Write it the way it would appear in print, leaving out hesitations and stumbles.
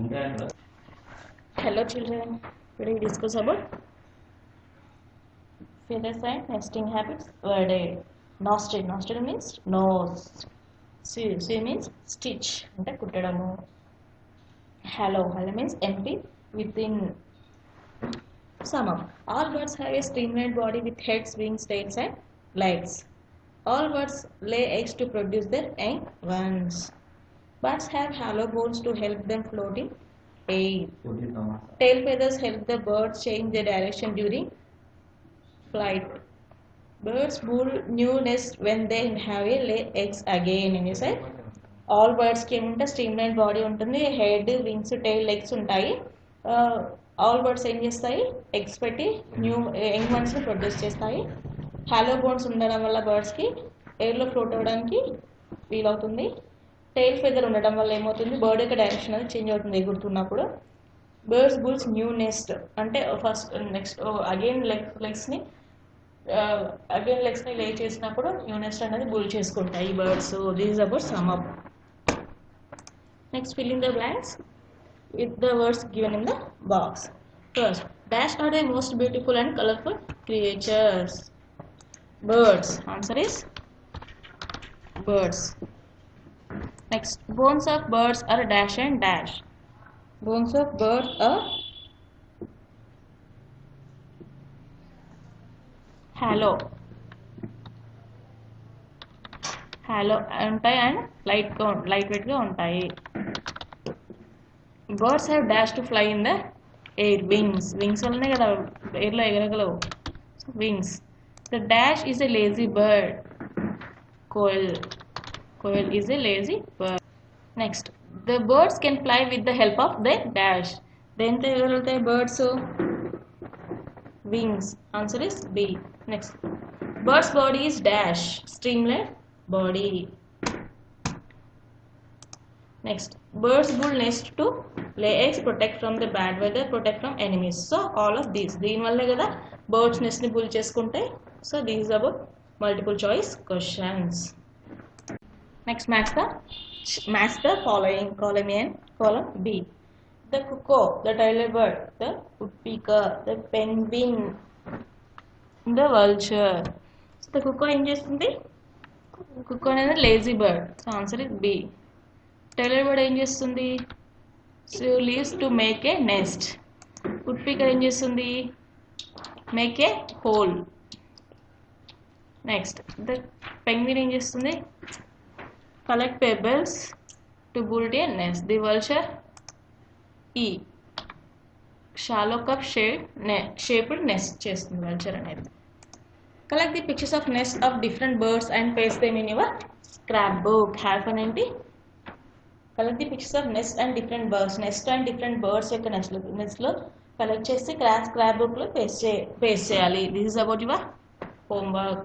Hello children, today we discuss about feathers and nesting habits. Word A. Nostril. Nostril means nose. C means stitch. అంటే కుట్టడము. Hollow. Hollow means empty within. Sum up. All birds have a streamlined body with heads, wings, tails and legs. All birds lay eggs to produce their young ones. Birds have hollow bones to help them float in air. Tail feathers help the birds change their direction during flight. Birds build new nests when they have a lay eggs again. And you say all birds కి ఏమంటే streamline body ఉంటుంది, head, wings, tile, legs ఉంటాయి. All birds ఏం చేస్తాయి, eggs పెట్టి new young వన్స్ని produce చేస్తాయి. Hollow bones ఉండడం వల్ల బర్డ్స్కి ఎయిర్లో ఫ్లోట్ అవ్వడానికి వీలవుతుంది. టైల్ ఫెదర్ ఉండడం వల్ల ఏమవుతుంది, బర్డ్ యొక్క డైరెక్షన్ అనేది చేంజ్ అవుతుంది ఎగురుతున్నప్పుడు. బర్డ్స్ బుల్స్ న్యూ నెస్ట్ అంటే ఫస్ట్ నెక్స్ట్ అగైన్ లెగ్స్ని లే చేసినప్పుడు న్యూ నెస్ట్ అనేది బుల్ చేసుకుంటాయి birds. This is about sum up. Next fill in the blanks with the words given in the box. First, dash are the most beautiful and colorful creatures. Birds. Answer is birds. Next, bones of birds are dash and dash. Bones of birds are hollow ఉంటాయి and light weight గా ఉంటాయి. Birds have dash to fly in the air. Wings వల్లనే కదా ఎయిర్లో ఎగరగలవు. Wings. The dash is a lazy bird. Koel is a lazy bird. Next, the birds can fly with the help of the dash. దేంతో ఎగరగలుగుతాయి birds? Wings. Answer is B. Next, birds body is dash, streamline body. Next, birds build nest to lay eggs, protect from the bad weather, protect from enemies. So all of these దీని వల్లే కదా birds NEFT ని bull చేసుకుంటాయి. So this is about multiple choice questions. Next match the following. Column A and column B. The cuckoo, the tailored bird, the woodpecker, the penguin, the vulture. So the cuckoo ఏం చేస్తుంది? Cuckoo అనేది lazy bird. So answer is B. Tailor bird ఏం చేస్తుంది? Sew leaves to make a nest. Woodpecker ఏం చేస్తుంది? Make a hole. Next, the penguin ఏం చేస్తుంది? Collect pebbles to build a nest. The vulture ఈ shallow cup shaped nest చేస్తుంది vulture అనేది. Collect the pictures of nests of different birds and paste them in your scrapbook. Have fun ఏంటి? Collect the pictures of nests and different birds. Nest and different birds యొక్క NEFT లో collect చేసి scrap book లో paste చేయాలి. This is about your homework.